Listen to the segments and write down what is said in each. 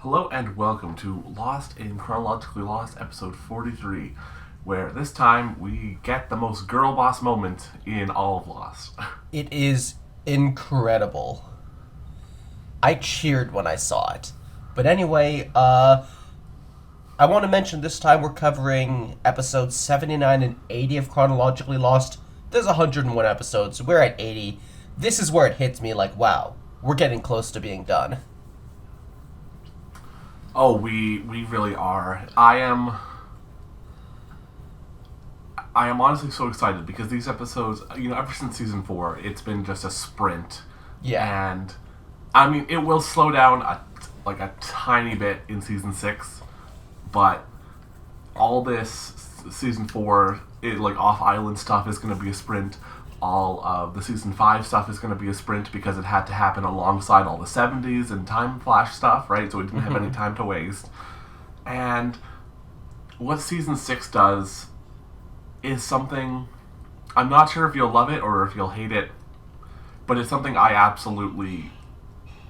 Hello and welcome to Lost in Chronologically Lost, episode 43, where this time we get the most girl boss moment in all of Lost. It is incredible. I cheered when I saw it. But anyway, I want to mention this time we're covering episodes 79 and 80 of Chronologically Lost. There's 101 episodes, we're at 80. This is where it hits me like, wow, we're getting close to being done. Oh, we really are. I am honestly so excited because these episodes, ever since season 4, it's been just a sprint. Yeah. And, I mean, it will slow down a tiny bit in season 6, but all this season 4, off-island stuff is going to be a sprint. All of the season 5 stuff is going to be a sprint because it had to happen alongside all the 70s and Time Flash stuff, right? So we didn't have any time to waste. And what season 6 does is something, I'm not sure if you'll love it or if you'll hate it, but it's something I absolutely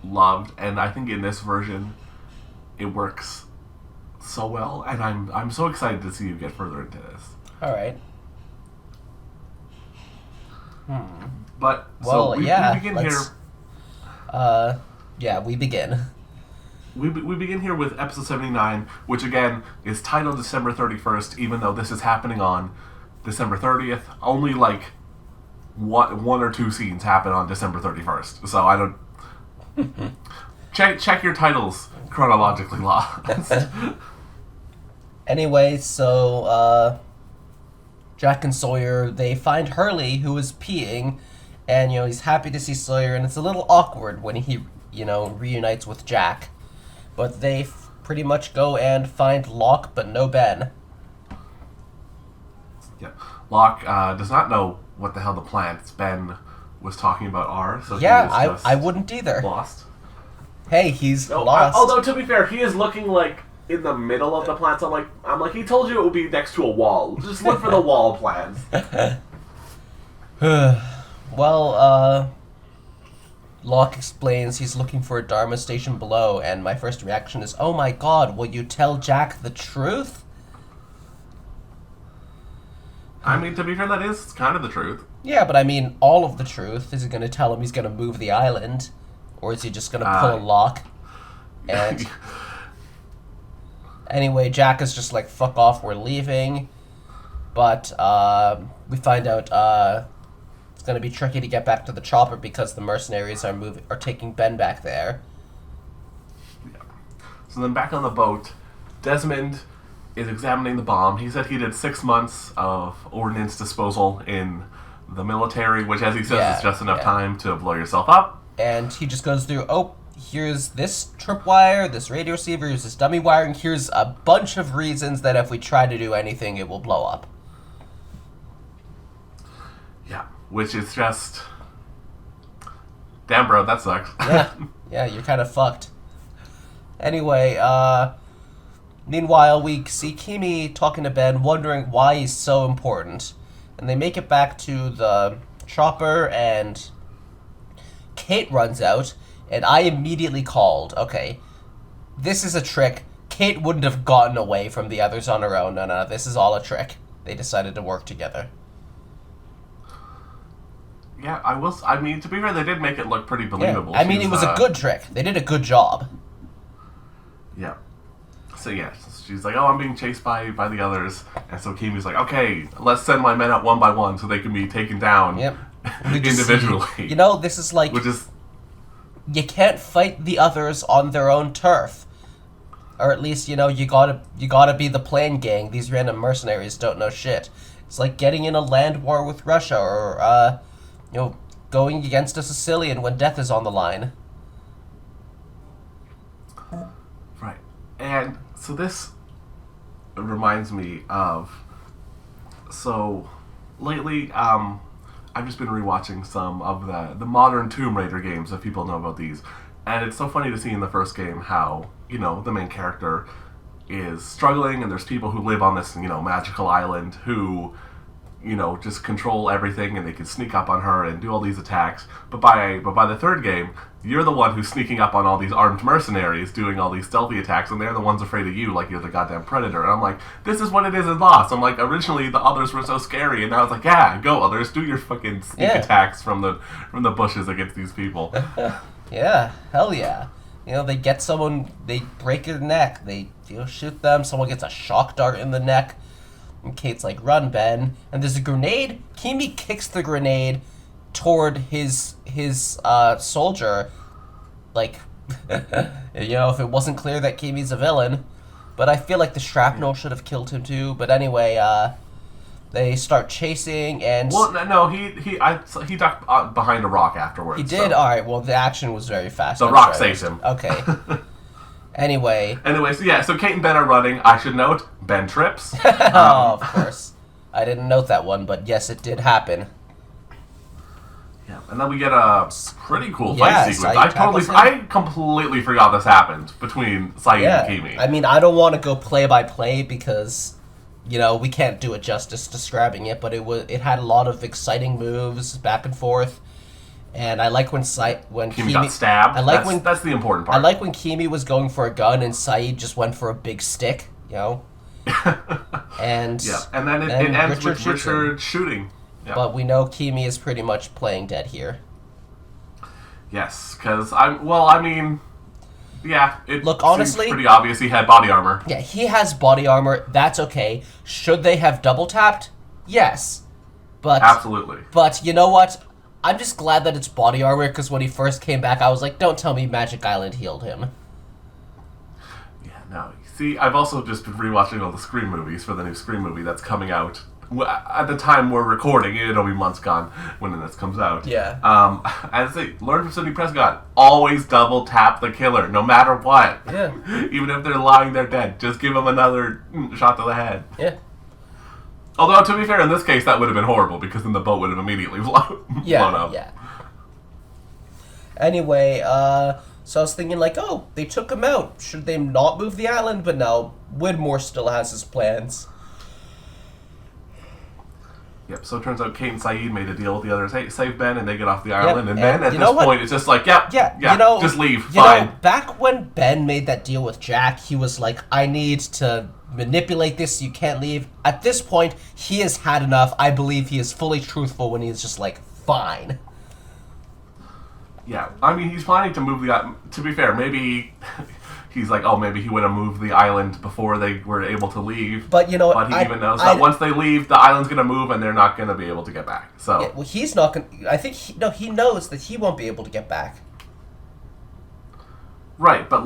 loved, and I think in this version it works so well, and I'm so excited to see you get further into this. All right. But Well, so we yeah. begin let's- we begin. We begin here with episode 79, which again is titled December 31st, even though this is happening on December 30th. Only one or two scenes happen on December 31st, so I don't. check your titles chronologically lost. Anyway, so, Jack and Sawyer, they find Hurley, who is peeing, and, he's happy to see Sawyer, and it's a little awkward when he, reunites with Jack. But they pretty much go and find Locke, but no Ben. Yeah, Locke does not know what the hell the plants Ben was talking about are, so Yeah, he is just I wouldn't either. lost. Hey, he's No, lost. although to be fair, he is looking in the middle of the plants. I'm like, he told you it would be next to a wall. Just look for the wall plants. Well, Locke explains he's looking for a Dharma station below, and my first reaction is, oh my god, will you tell Jack the truth? I mean, to be fair, that is kind of the truth. Yeah, but I mean, all of the truth. Is he going to tell him he's going to move the island? Or is he just going to pull a Locke? And anyway, Jack is just like, fuck off, we're leaving. But we find out it's going to be tricky to get back to the chopper because the mercenaries are taking Ben back there. Yeah. So then back on the boat, Desmond is examining the bomb. He said he did 6 months of ordnance disposal in the military, which, as he says, is just enough time to blow yourself up. And he just goes through, here's this tripwire, this radio receiver, here's this dummy wire, and here's a bunch of reasons that if we try to do anything, it will blow up. Yeah, which is just... Damn, bro, that sucks. Yeah, you're kind of fucked. Anyway, meanwhile, we see Kimi talking to Ben, wondering why he's so important. And they make it back to the chopper, and Kate runs out, and I immediately called, okay, this is a trick. Kate wouldn't have gotten away from the others on her own. No, this is all a trick. They decided to work together. Yeah, I mean, to be fair, they did make it look pretty believable. Yeah. I mean, it was a good trick. They did a good job. Yeah. So yeah, she's like, oh, I'm being chased by the others. And so Kimi's like, okay, let's send my men out one by one so they can be taken down individually. This is like... Which is... You can't fight the others on their own turf. Or at least, you gotta be the plane gang. These random mercenaries don't know shit. It's like getting in a land war with Russia, or, going against a Sicilian when death is on the line. Right. And so this reminds me of... So, lately, I've just been rewatching some of the modern Tomb Raider games, if people know about these. And it's so funny to see in the first game how, the main character is struggling, and there's people who live on this, magical island who just control everything, and they can sneak up on her and do all these attacks. But by the third game, you're the one who's sneaking up on all these armed mercenaries, doing all these stealthy attacks, and they're the ones afraid of you, like you're the goddamn predator. And I'm like, this is what it is in Lost. I'm like, originally the others were so scary, and now it's like, yeah, go others, do your fucking sneak attacks from the bushes against these people. Yeah, hell yeah. They get someone, they break their neck, they shoot them, someone gets a shock dart in the neck, and Kate's like, run, Ben. And there's a grenade. Kimi kicks the grenade toward his soldier. Like, if it wasn't clear that Kimi's a villain. But I feel like the shrapnel should have killed him too. But anyway, they start chasing and... Well, no, he ducked behind a rock afterwards. He did? So. Alright, well, the action was very fast. The rock saves him. Okay. Anyway, so Kate and Ben are running. I should note, Ben trips. Oh, of course. I didn't note that one, but yes, it did happen. Yeah, and then we get a pretty cool fight sequence. I completely forgot this happened between Saeed and Kimi. I mean, I don't want to go play by play because, we can't do it justice describing it, but it had a lot of exciting moves back and forth. And I like when Kimi got stabbed. That's the important part. I like when Kimi was going for a gun and Saeed just went for a big stick, And and then it ends with Richard shooting. Yeah. But we know Kimi is pretty much playing dead here. Yes, because it honestly, seems pretty obvious he had body armor. Yeah, he has body armor. That's okay. Should they have double tapped? Yes, but absolutely. But you know what? I'm just glad that it's body armor, because when he first came back, I was like, don't tell me Magic Island healed him. Yeah, no. See, I've also just been rewatching all the Scream movies for the new Scream movie that's coming out. At the time we're recording, it'll be months gone when this comes out. Yeah. As I say, learn from Sidney Prescott. Always double tap the killer, no matter what. Yeah. Even if they're lying there dead, just give them another shot to the head. Yeah. Although, to be fair, in this case, that would have been horrible, because then the boat would have immediately blown up. Yeah. Anyway, so I was thinking, they took him out. Should they not move the island? But no, Widmore still has his plans. Yep, so it turns out Kate and Saeed made a deal with the others. Hey, save Ben, and they get off the island. And then, at this point, it's just like, just leave, fine. Back when Ben made that deal with Jack, he was like, I need to manipulate this, you can't leave. At this point, he has had enough. I believe he is fully truthful when he is just like, fine. Yeah, I mean, he's planning to move the island. To be fair, maybe he's like, maybe he would have moved the island before they were able to leave. But you know what? But he even knows that once they leave, the island's going to move and they're not going to be able to get back. So. Yeah, well, he's not going to... I think, he knows that he won't be able to get back. Right, but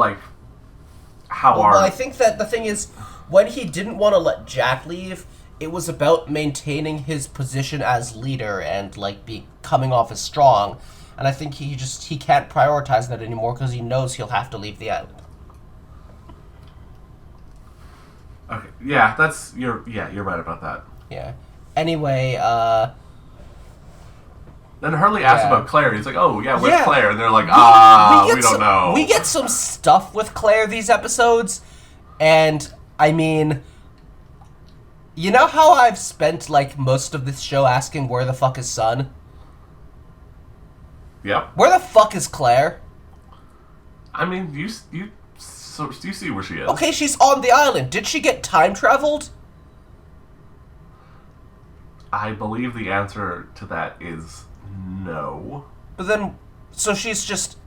how are... Well, I think that the thing is, when he didn't want to let Jack leave, it was about maintaining his position as leader and, coming off as strong. And I think he can't prioritize that anymore because he knows he'll have to leave the island. Okay, yeah, you're right about that. Yeah. Anyway, Then Hurley asks about Claire. He's like, where's Claire? And they're like, we don't know. We get some stuff with Claire these episodes, and, I mean, you know how I've spent, most of this show asking where the fuck is Sun? Yep. Where the fuck is Claire? I mean, you see where she is. Okay, she's on the island. Did she get time traveled? I believe the answer to that is no. But then, so she's just...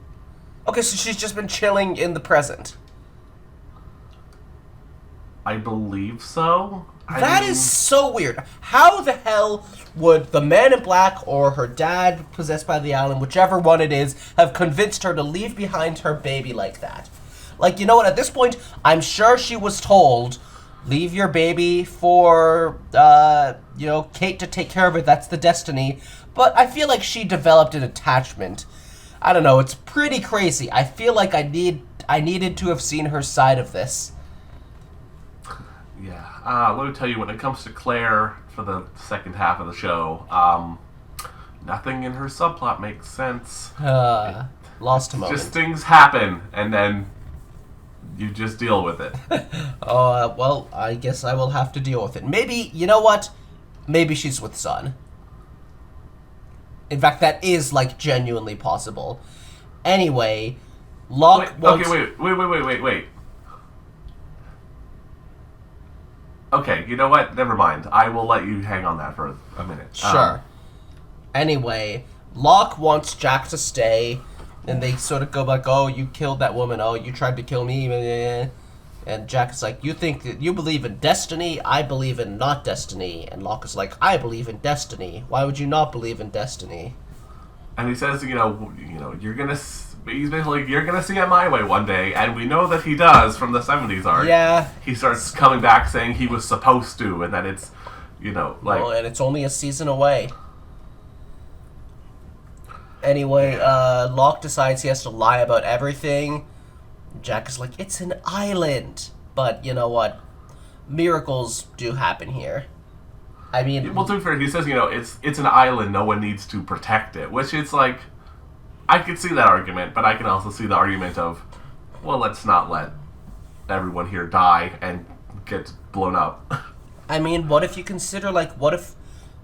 Okay, so she's just been chilling in the present. I believe so. That is so weird. How the hell would the man in black or her dad possessed by the island, whichever one it is, have convinced her to leave behind her baby like that? You know what, at this point, I'm sure she was told, leave your baby for, Kate to take care of it, that's the destiny. But I feel like she developed an attachment. I don't know, it's pretty crazy. I feel like I needed to have seen her side of this. Yeah, let me tell you, when it comes to Claire for the second half of the show, nothing in her subplot makes sense. Lost a moment. Just things happen, and then you just deal with it. Well, I guess I will have to deal with it. Maybe, you know what? maybe she's with Sun. In fact, that is, like, genuinely possible. Anyway, Locke wants... Okay, wait. Okay, you know what? Never mind. I will let you hang on that for a minute. Sure. Anyway, Locke wants Jack to stay, and they sort of go like, oh, you killed that woman, oh, you tried to kill me, and Jack is like, you think that you believe in destiny, I believe in not destiny, and Locke is like, I believe in destiny, why would you not believe in destiny? And he says, you're gonna... He's basically like, you're gonna see it my way one day, and we know that he does from the 70s arc. Yeah. He starts coming back saying he was supposed to, and that it's, Well, and it's only a season away. Anyway, Locke decides he has to lie about everything. Jack is like, it's an island. But, you know what? Miracles do happen here. I mean... Well, to be fair, he says, it's an island, no one needs to protect it, which it's like... I could see that argument, but I can also see the argument of, well, let's not let everyone here die and get blown up. I mean, what if you consider, like, what if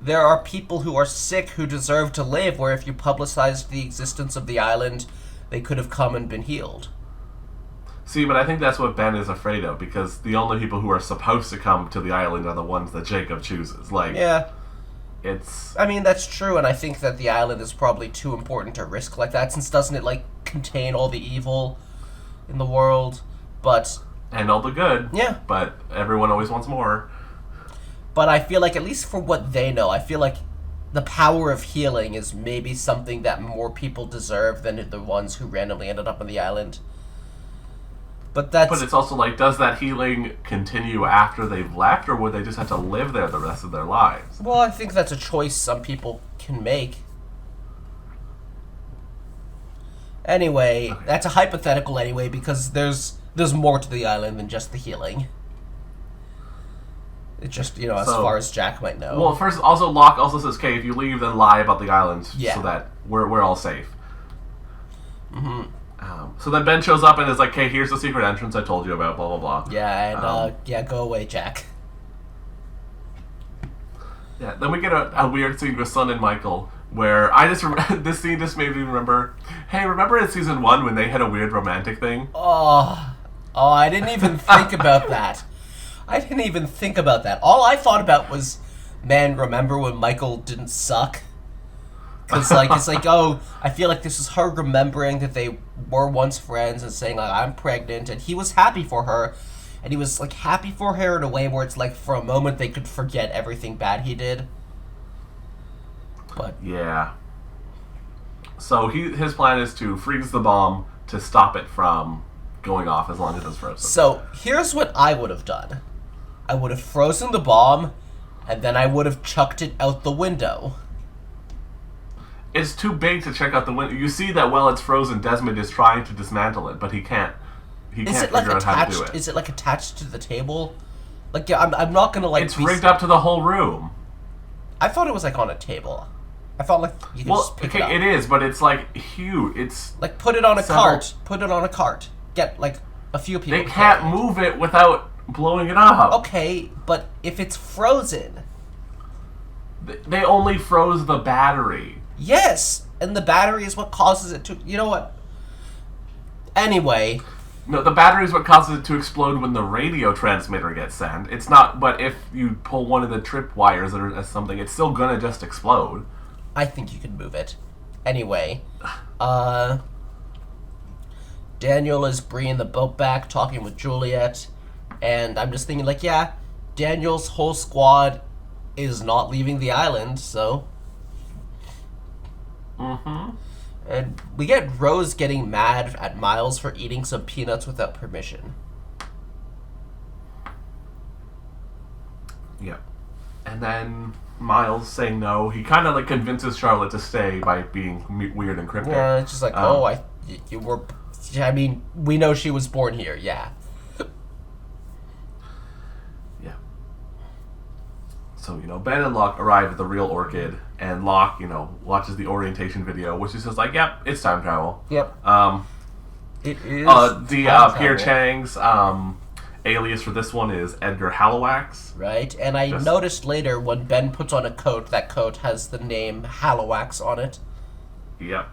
there are people who are sick who deserve to live, where if you publicized the existence of the island, they could have come and been healed? See, but I think that's what Ben is afraid of, because the only people who are supposed to come to the island are the ones that Jacob chooses. Like, yeah. I mean, that's true, and I think that the island is probably too important to risk like that, since doesn't it, like, contain all the evil in the world? But... And all the good. Yeah. But everyone always wants more. But I feel like, at least for what they know, I feel like the power of healing is maybe something that more people deserve than the ones who randomly ended up on the island. But it's also like, does that healing continue after they've left, or would they just have to live there the rest of their lives? Well, I think that's a choice some people can make. Anyway, okay. That's a hypothetical anyway, because there's more to the island than just the healing. It's just, as far as Jack might know. Well, first, also, Locke also says, okay, if you leave, then lie about the island, so that we're all safe. Mm-hmm. So then Ben shows up and is like, okay, here's the secret entrance I told you about, blah, blah, blah. Yeah, and, go away, Jack. Yeah, then we get a weird scene with Sun and Michael, where this scene just made me remember, hey, remember in season 1 when they had a weird romantic thing? Oh, I didn't even think about that. All I thought about was, man, remember when Michael didn't suck? Because, it's like, oh, I feel like this is her remembering that they were once friends and saying, like, I'm pregnant, and he was happy for her, and he was, like, happy for her in a way where it's like, for a moment, they could forget everything bad he did. But... Yeah. So his plan is to freeze the bomb to stop it from going off as long as it's frozen. So, here's what I would have done. I would have frozen the bomb, and then I would have chucked it out the window. It's too big to check out the window. You see that while it's frozen, Desmond is trying to dismantle it, but he can't. He can't figure out how to do it. Is it, like, attached to the table? Like, yeah, I'm not gonna, like... It's rigged up to the whole room. I thought it was, like, on a table. I thought, like, you could just pick it up. It is, but it's, like, huge. It's... Like, put it on a cart. Put it on a cart. Get, like, a few people... They can't move it without blowing it up. Okay, but if it's frozen... They only froze the battery. Yes, and the battery is what causes it to... You know what? Anyway... No, the battery is what causes it to explode when the radio transmitter gets sent. It's not... But if you pull one of the trip wires or something, it's still gonna just explode. I think you can move it. Anyway, Daniel is bringing the boat back, talking with Juliet, and I'm just thinking, like, yeah, Daniel's whole squad is not leaving the island, so... Mm-hmm. And we get Rose getting mad at Miles for eating some peanuts without permission. Yeah. And then Miles saying no. He kind of, like, convinces Charlotte to stay by being weird and cryptic. Yeah, it's just like, you were... I mean, we know she was born here, yeah. Yeah. So, Ben and Locke arrive at the real Orchid, and Locke, watches the orientation video, which is just like, yep, it's time travel. Yep. It is Pierre Chang's alias for this one is Edgar Halowax. Right, and I noticed later when Ben puts on a coat, that coat has the name Halowax on it. Yep.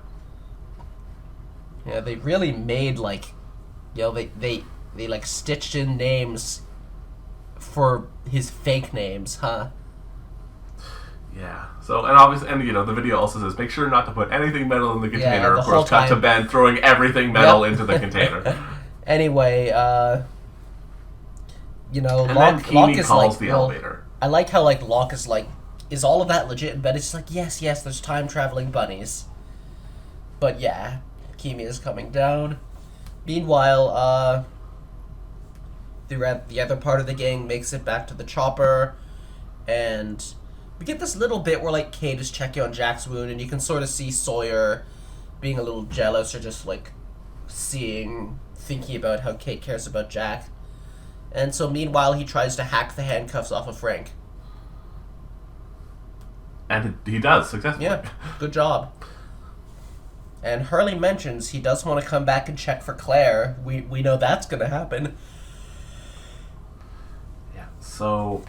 Yeah, they really made, like, you know, they like, stitched in names for his fake names, huh? Yeah. So, and obviously, and you know, the video also says, make sure not to put anything metal in the container. The of course, cut to Ben throwing everything metal into the container. Anyway, you know, and Locke is calls like, the well, elevator. I like how, like, Locke is like, is all of that legit? And Ben is just like, yes, there's time-traveling bunnies. But yeah, Kimi is coming down. Meanwhile, the other part of the gang makes it back to the chopper, and we get this little bit where, like, Kate is checking on Jack's wound, and you can sort of see Sawyer being a little jealous or just, like, thinking about how Kate cares about Jack. And so meanwhile, he tries to hack the handcuffs off of Frank. And he does, successfully. Yeah, good job. And Hurley mentions he does want to come back and check for Claire. We know that's going to happen. Yeah, so,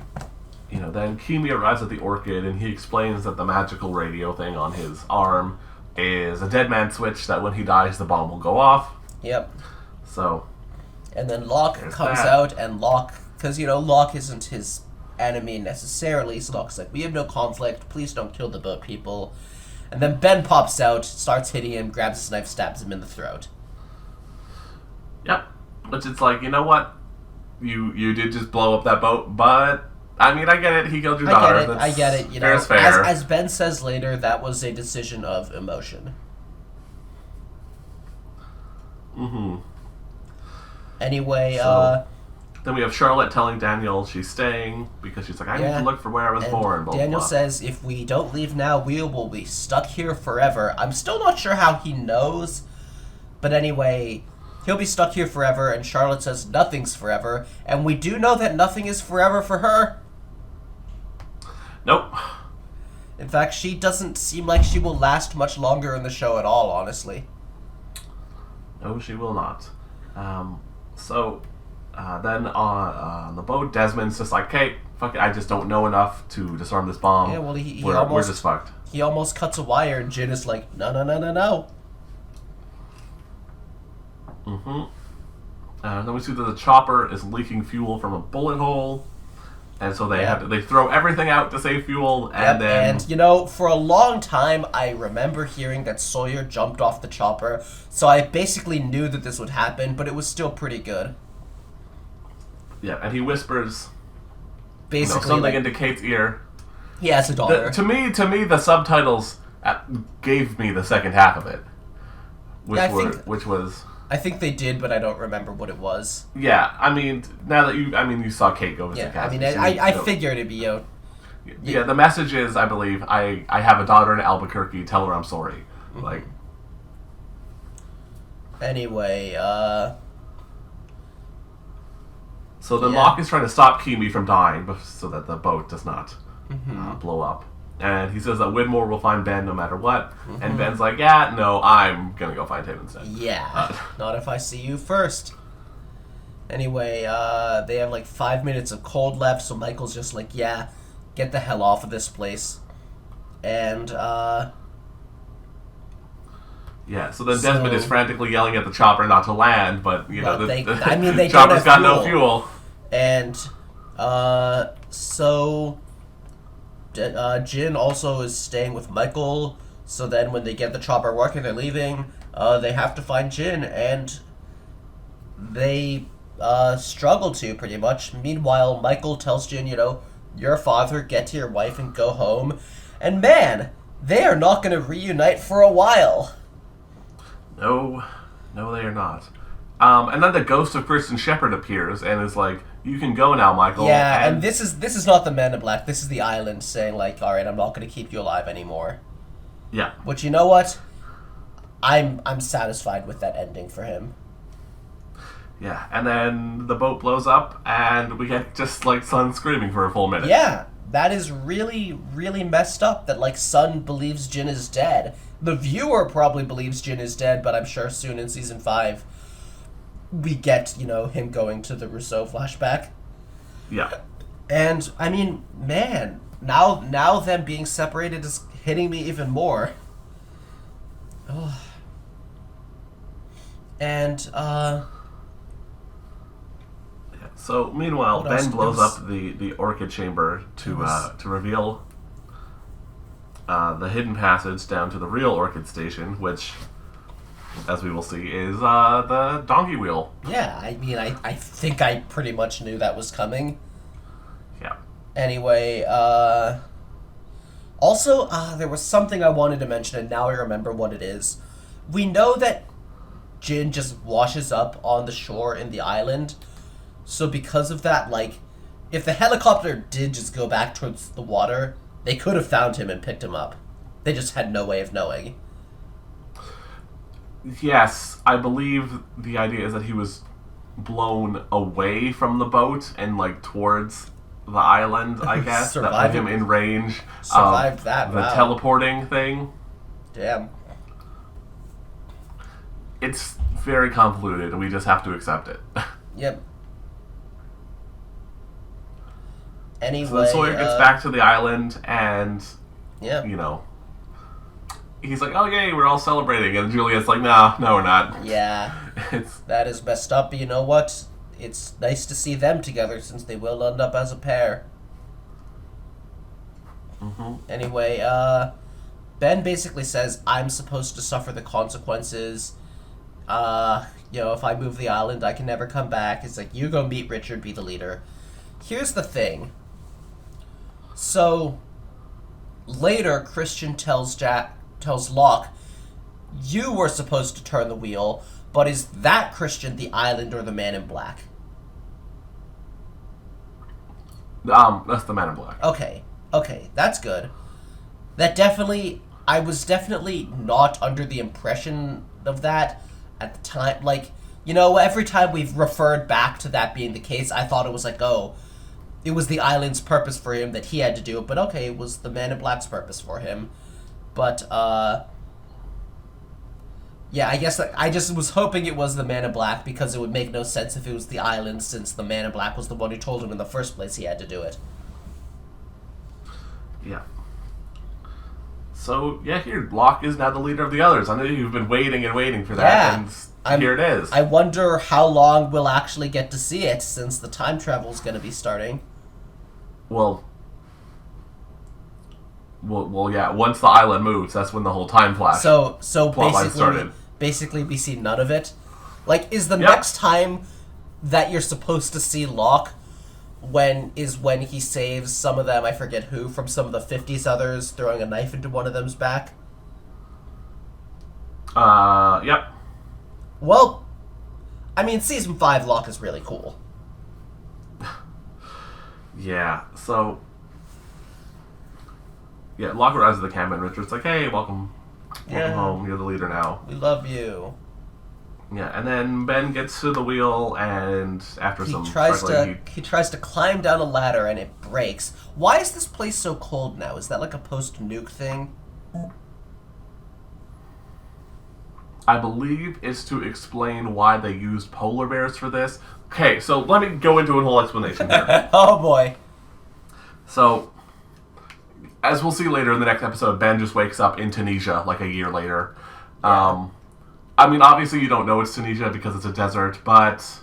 you know, then Kimi arrives at the Orchid, and he explains that the magical radio thing on his arm is a dead man switch, that when he dies, the bomb will go off. Yep. So... And then Locke comes out, and Locke... Because, you know, Locke isn't his enemy necessarily, so Locke's like, we have no conflict, please don't kill the boat people. And then Ben pops out, starts hitting him, grabs his knife, stabs him in the throat. Yep. Which it's like, you know what? You did just blow up that boat, but... I mean, I get it, he killed your daughter. I get it, you know. Fair. As Ben says later, that was a decision of emotion. Mm-hmm. Anyway, then we have Charlotte telling Daniel she's staying because she's like, I need to look for where I was born. Blah, Daniel blah. says, if we don't leave now, we will be stuck here forever. I'm still not sure how he knows, but anyway, he'll be stuck here forever, and Charlotte says nothing's forever, and we do know that nothing is forever for her. Nope. In fact, she doesn't seem like she will last much longer in the show at all, honestly. No, she will not. Then on the boat, Desmond's just like, hey, fuck it, I just don't know enough to disarm this bomb. Yeah, well, we're just fucked. He almost cuts a wire, and Jin is like, no. Mm-hmm. Then we see that the chopper is leaking fuel from a bullet hole, and so they throw everything out to save fuel, and you know, for a long time, I remember hearing that Sawyer jumped off the chopper, so I basically knew that this would happen, but it was still pretty good. Yeah, and he whispers basically something into Kate's ear. He has a daughter. To me, the subtitles gave me the second half of it, which was. I think they did, but I don't remember what it was. Yeah, I mean, you saw Kate go visit Cassie. I figured it'd be Yeah, the message is, I believe, I have a daughter in Albuquerque. Tell her I'm sorry. Mm-hmm. Like. Anyway, So then Locke is trying to stop Kimi from dying, so that the boat does not blow up. And he says that Widmore will find Ben no matter what. Mm-hmm. And Ben's like, yeah, no, I'm going to go find him instead. Yeah, not if I see you first. Anyway, they have like 5 minutes of cold left, so Michael's just like, yeah, get the hell off of this place. And, yeah, so then Desmond is frantically yelling at the chopper not to land, but, you know, they chopper's got no fuel. And, so... Jin also is staying with Michael, so then when they get the chopper working, they're leaving, they have to find Jin, and they struggle to, pretty much. Meanwhile, Michael tells Jin, you know, your father, get to your wife and go home, and man, they are not going to reunite for a while. No, they are not. And then the ghost of Kristen Shepherd appears and is like, you can go now, Michael. Yeah, and this is not the Man in Black. This is the island saying, like, all right, I'm not going to keep you alive anymore. Yeah. Which, you know what? I'm satisfied with that ending for him. Yeah, and then the boat blows up, and we get just, like, Sun screaming for a full minute. Yeah, that is really, really messed up that, like, Sun believes Jin is dead. The viewer probably believes Jin is dead, but I'm sure soon in Season 5... we get, him going to the Rousseau flashback. Yeah. And, I mean, man, now them being separated is hitting me even more. Ugh. And, So, meanwhile, Ben blows up the Orchid Chamber to reveal the hidden passage down to the real Orchid Station, which, as we will see, is the donkey wheel. Yeah, I mean, I think I pretty much knew that was coming. Yeah. Anyway, also, there was something I wanted to mention, and now I remember what it is. We know that Jin just washes up on the shore in the island, so because of that, like, if the helicopter did just go back towards the water, they could have found him and picked him up. They just had no way of knowing. Yes, I believe the idea is that he was blown away from the boat and, like, towards the island, I guess. That put him in range Survived of that, the wow. teleporting thing. Damn. It's very convoluted, and we just have to accept it. Yep. Anyway, so then Sawyer gets back to the island, and, yeah, he's like, oh, yay, we're all celebrating. And Juliet's like, no, we're not. Yeah. That is messed up, but you know what? It's nice to see them together, since they will end up as a pair. Mm-hmm. Anyway, Ben basically says, I'm supposed to suffer the consequences. If I move the island, I can never come back. It's like, you go meet Richard, be the leader. Here's the thing. So, later, Christian tells Locke, you were supposed to turn the wheel, but is that Christian the island or the man in black? That's the man in black. Okay, that's good. I was definitely not under the impression of that at the time. Like, every time we've referred back to that being the case, I thought it was like, oh, it was the island's purpose for him that he had to do it, but okay, it was the man in black's purpose for him. But, yeah, I guess I just was hoping it was the man in black, because it would make no sense if it was the island, since the man in black was the one who told him in the first place he had to do it. Yeah. So, yeah, here, Locke is now the leader of the others. I know you've been waiting and waiting for that, and here it is. I wonder how long we'll actually get to see it, since the time travel's going to be starting. Well, yeah. Once the island moves, that's when the whole time flash. So started. Basically, we see none of it. Like, is the next time that you're supposed to see Locke when he saves some of them? I forget who, from some of the 50s others, throwing a knife into one of them's back. Yep. Well, I mean, season 5 Locke is really cool. Yeah. So. Yeah, Locke arrives at the camp, and Richard's like, hey, welcome home, you're the leader now. We love you. Yeah, and then Ben gets to the wheel, and after he tries to climb down a ladder, and it breaks. Why is this place so cold now? Is that like a post-nuke thing? I believe it's to explain why they used polar bears for this. Okay, so let me go into a whole explanation here. Oh boy. So, as we'll see later in the next episode, Ben just wakes up in Tunisia, like a year later. Yeah. I mean, obviously you don't know it's Tunisia because it's a desert, but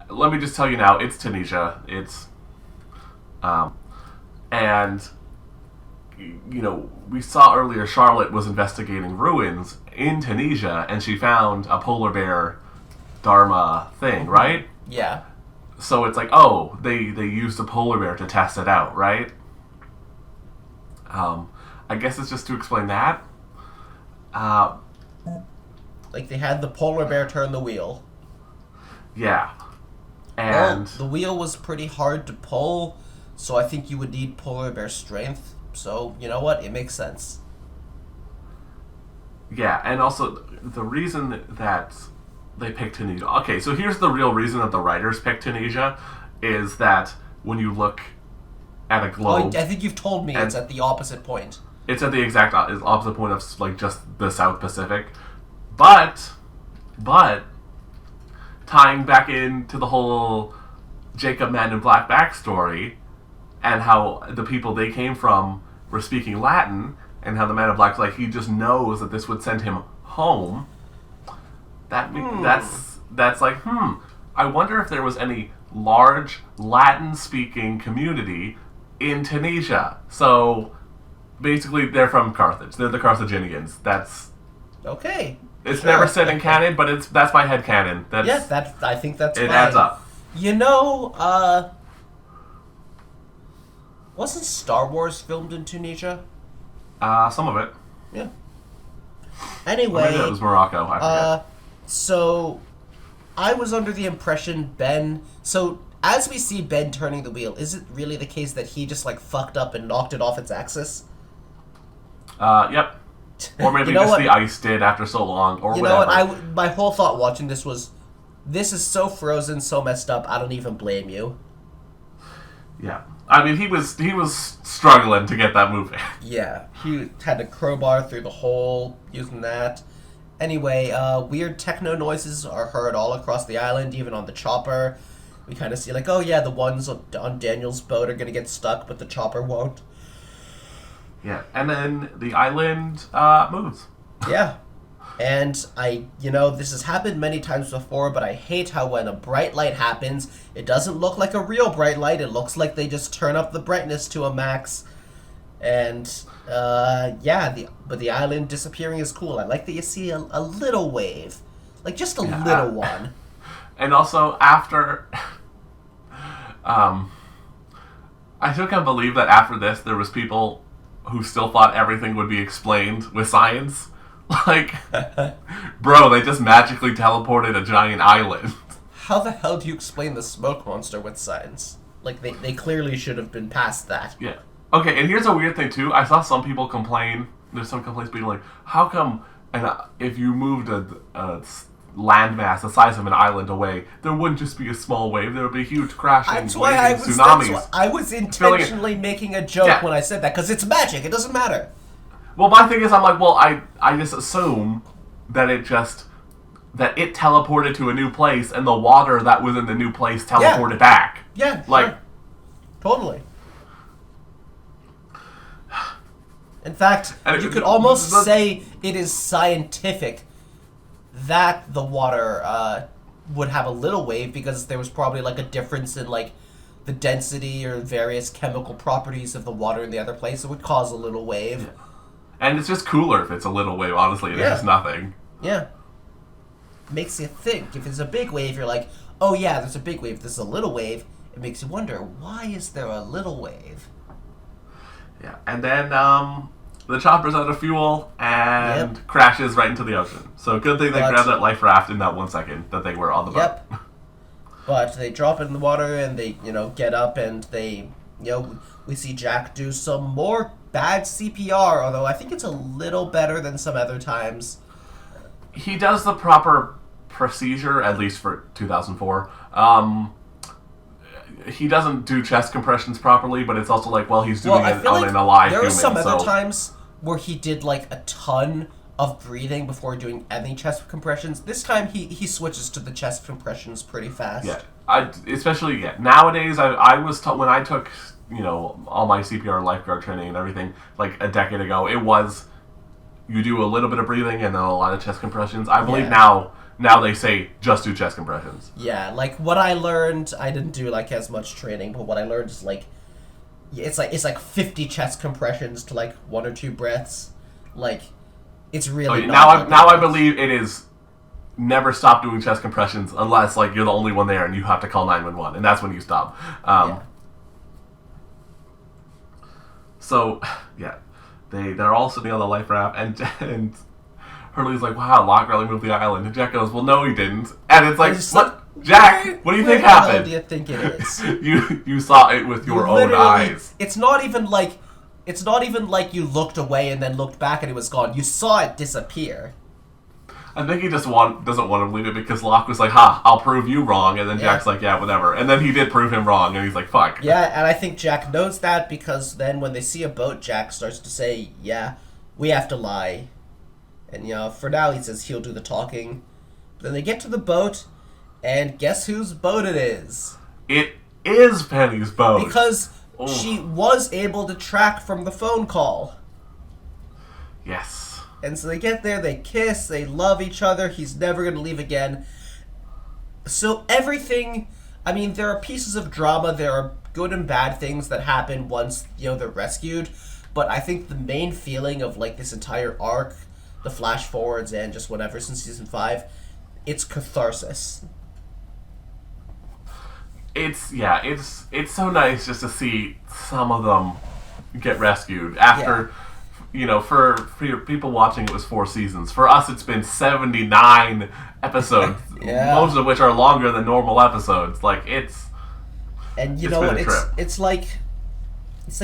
let me just tell you now, it's Tunisia. It's, and, we saw earlier Charlotte was investigating ruins in Tunisia, and she found a polar bear Dharma thing, right? Yeah. So it's like, oh, they used a polar bear to test it out, right? I guess it's just to explain that. Like they had the polar bear turn the wheel. Yeah. And the wheel was pretty hard to pull, so I think you would need polar bear strength. So, you know what? It makes sense. Yeah, and also the reason that they picked Tunisia. Okay, so here's the real reason that the writers picked Tunisia is that when you look at a globe. I think you've told me it's at the opposite point. It's at the exact opposite point of like just the South Pacific. But tying back into the whole Jacob Man in Black backstory, and how the people they came from were speaking Latin, and how the Man in Black's like, he just knows that this would send him home. That's like, I wonder if there was any large Latin-speaking community in Tunisia. So, basically, they're from Carthage. They're the Carthaginians. That's... Okay. It's never said in canon, but that's my head canon. I think that's it fine. adds up. You know, wasn't Star Wars filmed in Tunisia? Some of it. Yeah. Anyway... Maybe that was Morocco, I forget. So, I was under the impression Ben... So, as we see Ben turning the wheel, is it really the case that he just, like, fucked up and knocked it off its axis? Yep. Or maybe the ice did after so long, or whatever. You know what? My whole thought watching this was, this is so frozen, so messed up, I don't even blame you. Yeah. I mean, he was struggling to get that moving. Yeah. He had to crowbar through the hole using that. Anyway, weird techno noises are heard all across the island, even on the chopper. We kind of see, like, oh yeah, the ones on Daniel's boat are going to get stuck, but the chopper won't. Yeah, and then the island moves. Yeah. And this has happened many times before, but I hate how when a bright light happens, it doesn't look like a real bright light. It looks like they just turn up the brightness to a max. And, but the island disappearing is cool. I like that you see a little wave. Like, just a little one. And also, after... I still can't believe that after this, there was people who still thought everything would be explained with science. Like, bro, they just magically teleported a giant island. How the hell do you explain the smoke monster with science? Like, they clearly should have been past that. Yeah. Okay, and here's a weird thing, too. I saw some people complain. There's some complaints being like, how come if you moved a landmass the size of an island away, there wouldn't just be a small wave. There would be huge crashing waves, tsunamis. I was intentionally making a joke when I said that, because it's magic. It doesn't matter. Well, my thing is, I'm like, well, I just assume that it teleported to a new place, and the water that was in the new place teleported back. Yeah, like, sure. Totally. In fact, you could almost say it is scientific that the water would have a little wave, because there was probably like a difference in like the density or various chemical properties of the water in the other place. It would cause a little wave. Yeah. And it's just cooler if it's a little wave, honestly. It is nothing. Yeah. Makes you think. If it's a big wave, you're like, oh yeah, there's a big wave. There's a little wave. It makes you wonder, why is there a little wave? Yeah. And then the chopper's out of fuel and crashes right into the ocean. So good thing they grabbed that life raft in that 1 second that they were on the boat. Yep. But they drop it in the water and they, get up and they, we see Jack do some more bad CPR, although I think it's a little better than some other times. He does the proper procedure, at least for 2004. He doesn't do chest compressions properly, but it's also like, well, he's doing it on an alive human. There were some other times where he did like a ton of breathing before doing any chest compressions. This time he switches to the chest compressions pretty fast. Yeah, nowadays I was taught when I took all my CPR lifeguard training and everything like a decade ago. It was you do a little bit of breathing and then a lot of chest compressions. I believe now they say just do chest compressions. Yeah, like what I learned, I didn't do like as much training, but what I learned is like it's like 50 chest compressions to like 1 or 2 breaths. Like it's really now I believe it is never stop doing chest compressions unless like you're the only one there and you have to call 911, and that's when you stop. So yeah, they're all sitting on the life raft and Hurley's like, wow, Locke really moved the island. And Jack goes, well, no, he didn't. And it's like, what? Jack, what do you think happened? What do you think it is? you saw it with your own eyes. It's not even like you looked away and then looked back and it was gone. You saw it disappear. I think he just doesn't want to believe it because Locke was like, ha, I'll prove you wrong. And then Jack's like, yeah, whatever. And then he did prove him wrong. And he's like, fuck. Yeah, and I think Jack knows that because then when they see a boat, Jack starts to say, yeah, we have to lie. And, for now he says he'll do the talking. But then they get to the boat, And guess whose boat it is? It is Penny's boat. Because Oh. she was able to track from the phone call. Yes. And so they get there, they kiss, they love each other, he's never going to leave again. So everything, I mean, there are pieces of drama, there are good and bad things that happen once, they're rescued. But I think the main feeling of, like, this entire arc, the flash forwards and just whatever since season 5, it's catharsis. It's so nice just to see some of them get rescued after, for people watching it was 4 seasons. For us, it's been 79 episodes, Yeah. most of which are longer than normal episodes. Like And It's been a trip. it's like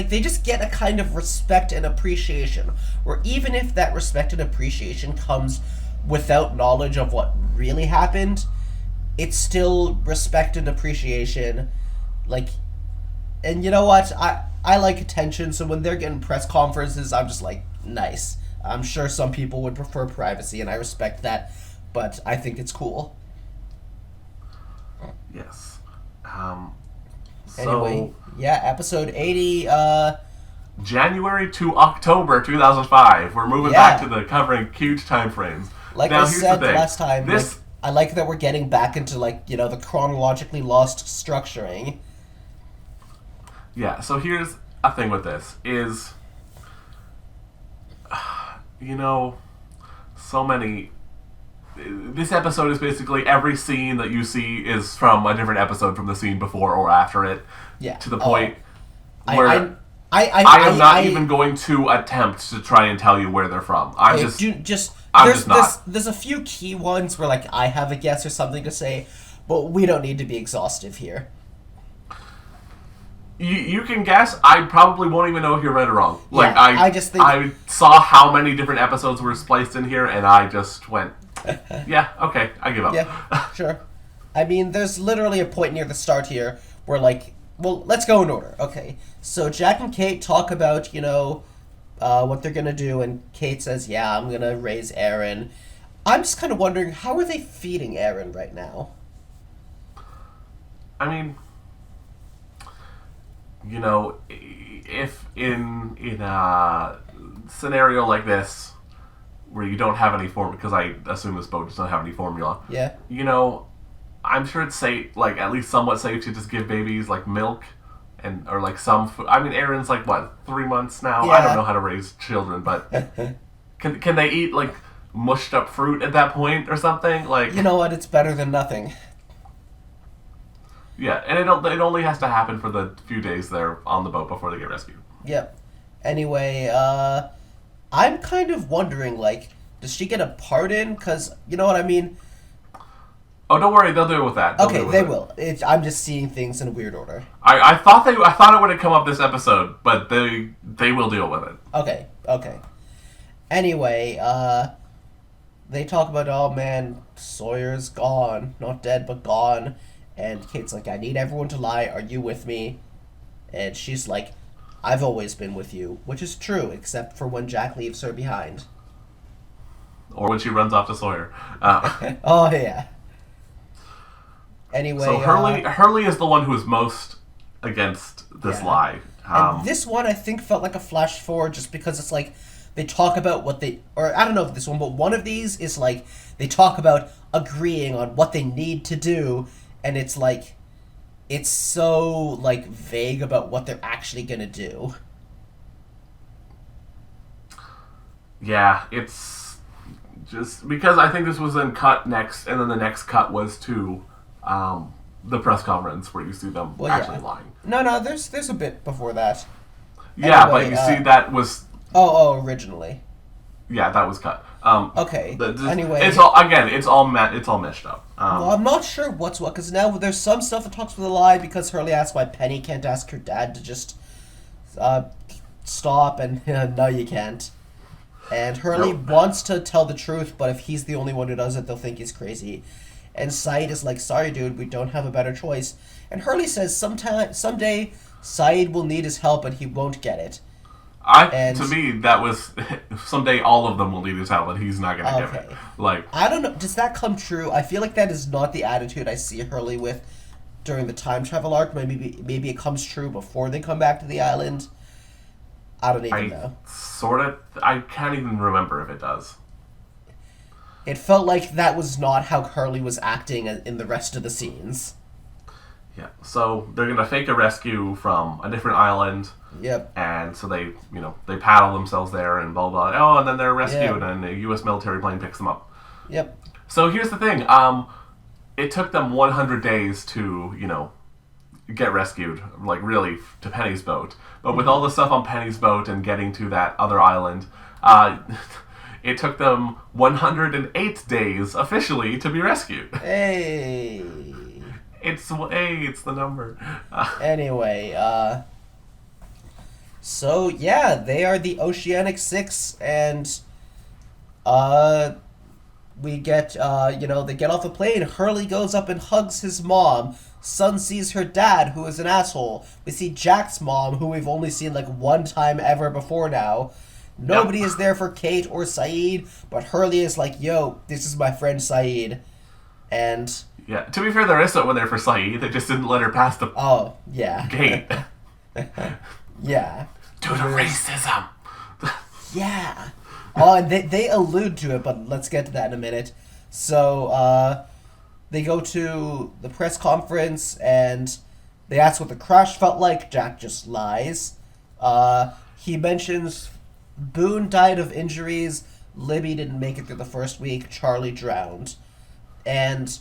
they just get a kind of respect and appreciation, where even if that respect and appreciation comes without knowledge of what really happened, it's still respect and appreciation. Like, and you know what? I like attention, so when they're getting press conferences, I'm just like, nice. I'm sure some people would prefer privacy, and I respect that, but I think it's cool. yes. Anyway, yeah, episode 80, January to October 2005. We're moving Yeah. back to the covering huge time frames. like Now, I here's said the thing. last time, This I like that we're getting back into, like, the chronologically lost structuring. Yeah, so here's a thing with this is, so many. This episode is basically every scene that you see is from a different episode from the scene before or after it. Yeah. To the point I where I am not even going to attempt to try and tell you where they're from. I'm just not. There's a few key ones where, like, I have a guess or something to say, but we don't need to be exhaustive here. You can guess. I probably won't even know if you're right or wrong. Like Yeah, I just think- I saw how many different episodes were spliced in here, and I just went, yeah, okay, I give up. Yeah, sure. I mean, there's literally a point near the start here where, like, well, let's go in order. Okay, so Jack and Kate talk about, what they're gonna do, and Kate says, yeah, I'm gonna raise Aaron. I'm just kind of wondering, how are they feeding Aaron right now? I mean, if in a scenario like this where you don't have any because I assume this boat does not have any formula. Yeah. I'm sure it's safe, like at least somewhat safe to just give babies like milk or like some food. I mean, Aaron's like what, 3 months now. Yeah. I don't know how to raise children, but can they eat like mushed up fruit at that point or something? Like, You know what? It's better than nothing. yeah, and it only has to happen for the few days they're on the boat before they get rescued. Yep. Anyway, I'm kind of wondering, like, does she get a pardon? Because, you know what I mean? Oh, don't worry, they'll deal with that. They'll Okay, deal with they it. will. I'm just seeing things in a weird order. I thought it would have come up this episode, but they will deal with it. Okay. Anyway, they talk about, oh man, Sawyer's gone. Not dead, but gone. And Kate's like, I need everyone to lie. Are you with me? And she's like, I've always been with you. Which is true, except for when Jack leaves her behind. Or when she runs off to Sawyer. Oh, yeah. Anyway, So Hurley is the one who is most against this Yeah. lie. and this one I think felt like a flash forward just because it's like they talk about what they, or I don't know if this one, but one of these is like they talk about agreeing on what they need to do, and it's like it's so like vague about what they're actually gonna do. Yeah, it's just because I think this was then cut next, and then the next cut was to the press conference where you see them actually lying. No, there's a bit before that. Yeah, Anyway, but you see that was Originally. yeah, that was cut. Okay. Anyway, Anyway, it's all meshed up. well, I'm not sure what's what, because now there's some stuff that talks with a lie, because Hurley asks why Penny can't ask her dad to just stop, and no, you can't. And Hurley wants to tell the truth, but if he's the only one who does it, they'll think he's crazy. And Saeed is like, sorry, dude, we don't have a better choice. And Hurley says someday Saeed will need his help, and he won't get it. To me, that was someday all of them will need his help, and he's not gonna give it. Like, I don't know. Does that come true? I feel like that is not the attitude I see Hurley with during the time travel arc. Maybe it comes true before they come back to the island. I don't even know. I can't even remember if it does. It felt like that was not how Hurley was acting in the rest of the scenes. Yeah, so they're gonna fake a rescue from a different island. Yep. And so they paddle themselves there and blah blah. Oh, and then they're rescued, and a U.S. military plane picks them up. Yep. So here's the thing. It took them 100 days to get rescued, like really, to Penny's boat. But with all the stuff on Penny's boat and getting to that other island, it took them 108 days officially to be rescued. Hey. It's the number. Anyway, so yeah, they are the Oceanic Six, and we get they get off the plane. Hurley goes up and hugs his mom. Sun sees her dad, who is an asshole. We see Jack's mom, who we've only seen like one time ever before now. Nobody is there for Kate or Saeed, but Hurley is like, yo, this is my friend Saeed. And yeah, to be fair, there is someone there for Saeed. They just didn't let her pass the gate. Yeah. Due to racism. Yeah. Oh, and they allude to it, but let's get to that in a minute. So, they go to the press conference, and they ask what the crash felt like. Jack just lies. He mentions Boone died of injuries, Libby didn't make it through the first week, Charlie drowned. And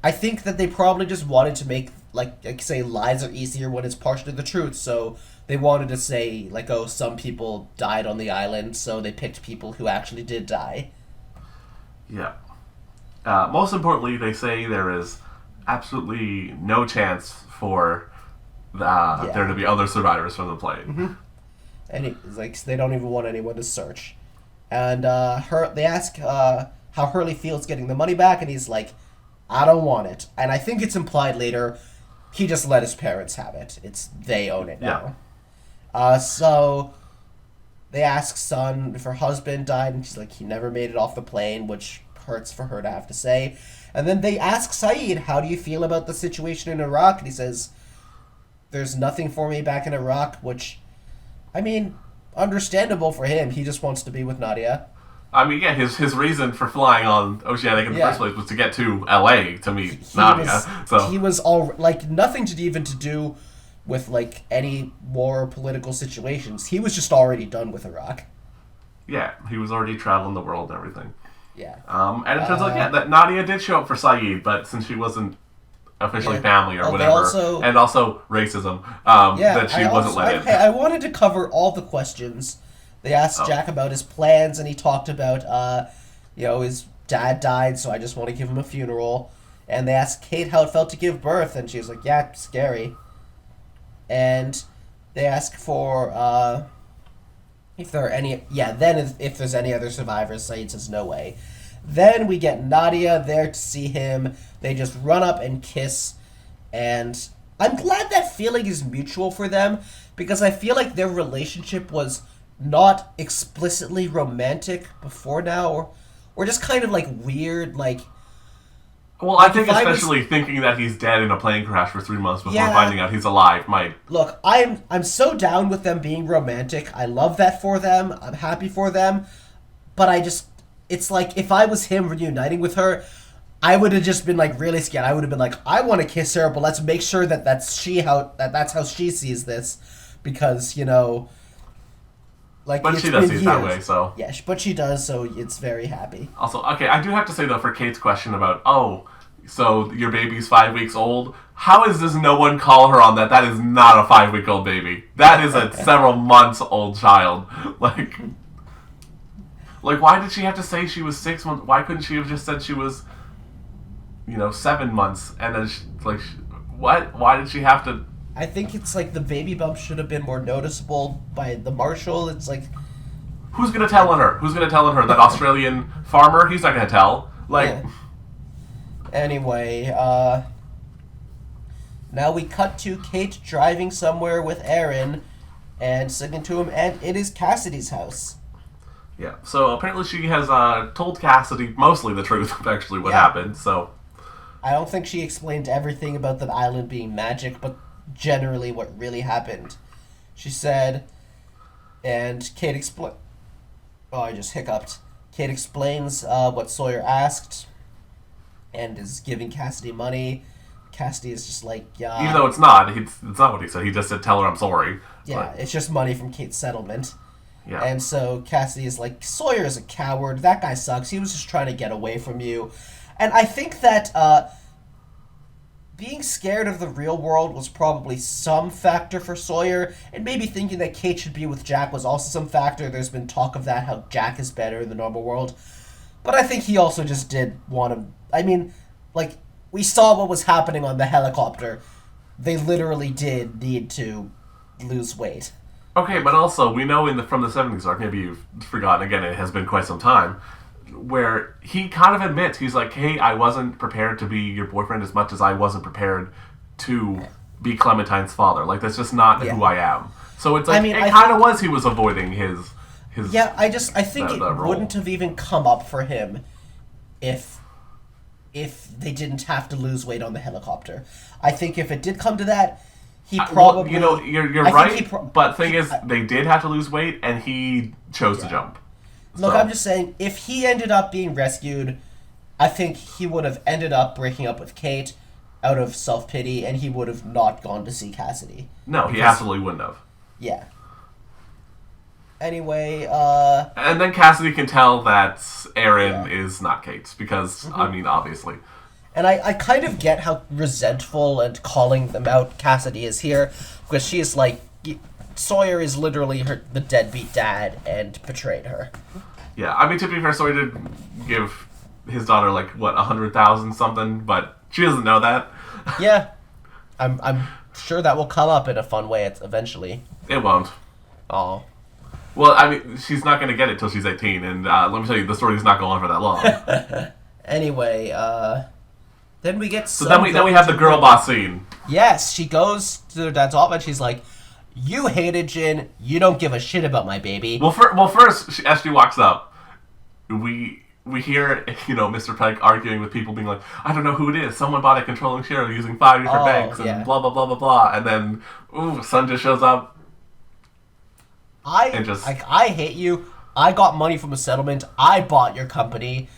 I think that they probably just wanted to make, like say, lies are easier when it's partially the truth, so they wanted to say, like, oh, some people died on the island, so they picked people who actually did die. Yeah. Most importantly, they say there is absolutely no chance for there to be other survivors from the plane. Mm-hmm. And it's like they don't even want anyone to search. And they ask how Hurley feels getting the money back, and he's like, I don't want it. And I think it's implied later he just let his parents have it. They own it now. Yeah. So they ask Sun if her husband died, and she's like, he never made it off the plane, which hurts for her to have to say. And then they ask Saeed, how do you feel about the situation in Iraq? And he says, there's nothing for me back in Iraq, which, I mean, understandable for him. He just wants to be with Nadia. I mean, yeah, his reason for flying on Oceanic in the first place was to get to L.A. to meet Nadia. He was all like nothing to do with like any war or political situations. He was just already done with Iraq. Yeah, he was already traveling the world and everything. Yeah. And it turns out, that Nadia did show up for Saeed, but since she wasn't officially family or whatever, and also racism, that she wasn't let in. I wanted to cover all the questions. They asked Jack about his plans, and he talked about, his dad died, so I just want to give him a funeral. And they asked Kate how it felt to give birth, and she was like, yeah, scary. And they ask for, if there are any, if there's any other survivors. Saeed says no way. Then we get Nadia there to see him. They just run up and kiss, and I'm glad that feeling is mutual for them, because I feel like their relationship was not explicitly romantic before now, or just kind of like weird, like. Well, I think especially thinking that he's dead in a plane crash for 3 months before finding out he's alive might. Look, I'm so down with them being romantic. I love that for them. I'm happy for them, but it's like if I was him reuniting with her, I would have just been like really scared. I would have been like, I want to kiss her, but let's make sure that that's how she sees this, because But she does see it that way, so. Yeah, but she does, so it's very happy. Also, okay, I do have to say, though, for Kate's question about, so your baby's 5 weeks old, how does no one call her on that? That is not a 5-week-old baby. That is a several months old child. Like, why did she have to say she was 6 months? Why couldn't she have just said she was, 7 months? And then, what? Why did she have to... I think it's like the baby bump should have been more noticeable by the marshal. It's like... Who's going to tell on her? Who's going to tell on her? That Australian farmer? He's not going to tell. Like... Yeah. Anyway, now we cut to Kate driving somewhere with Aaron, and singing to him, and it is Cassidy's house. Yeah. So apparently she has told Cassidy mostly the truth of actually what happened. So I don't think she explained everything about the island being magic, but generally what really happened. She said, and Kate explained. Oh, I just hiccuped. Kate explains what Sawyer asked, and is giving Cassidy money. Cassidy is just like, yeah. Even though it's not what he said. He just said, "Tell her I'm sorry." Yeah, it's just money from Kate's settlement. Yeah. And so Cassidy is like, Sawyer is a coward. That guy sucks. He was just trying to get away from you. And I think that being scared of the real world was probably some factor for Sawyer, and maybe thinking that Kate should be with Jack was also some factor. There's been talk of that, how Jack is better in the normal world. But I think he also just did want to... I mean, like, we saw what was happening on the helicopter. They literally did need to lose weight. Okay, but also, we know from the 70s arc, maybe you've forgotten, again, it has been quite some time, where he kind of admits, he's like, hey, I wasn't prepared to be your boyfriend as much as I wasn't prepared to be Clementine's father. Like, that's just not who I am. So it's like, it kind of was he was avoiding his Yeah, I think it wouldn't have even come up for him if they didn't have to lose weight on the helicopter. I think if it did come to that, he probably... Well, you're right, but thing is, they did have to lose weight, and he chose to jump. Look, I'm just saying, if he ended up being rescued, I think he would have ended up breaking up with Kate out of self-pity, and he would have not gone to see Cassidy. No, he absolutely wouldn't have. Yeah. Anyway, and then Cassidy can tell that Aaron is not Kate's, because, I mean, obviously... And I kind of get how resentful and calling them out Cassidy is here, because she is like, Sawyer is literally the deadbeat dad and betrayed her. Yeah, I mean, to be fair, Sawyer did give his daughter, like, what, 100,000 something, but she doesn't know that. Yeah. I'm sure that will come up in a fun way eventually. It won't. Oh. Well, I mean, she's not going to get it till she's 18, and let me tell you, the story's not going on for that long. Anyway, then we get then we have the girl boss scene. Yes, she goes to her dad's office. She's like, "You hated Jin. You don't give a shit about my baby." Well, first, as she walks up, we hear Mr. Pike arguing with people, being like, "I don't know who it is. Someone bought a controlling share using 5 different banks and blah blah blah blah blah." And then, Sun just shows up. I hate you. I got money from a settlement. I bought your company.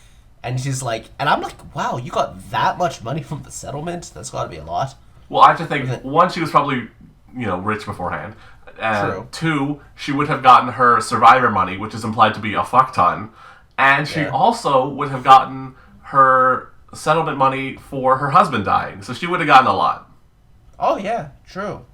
And she's like, and I'm like, wow, you got that much money from the settlement? That's got to be a lot. Well, I have to think, one, she was probably, rich beforehand. True. 2, she would have gotten her survivor money, which is implied to be a fuck ton. And she also would have gotten her settlement money for her husband dying. So she would have gotten a lot. Oh, yeah, true.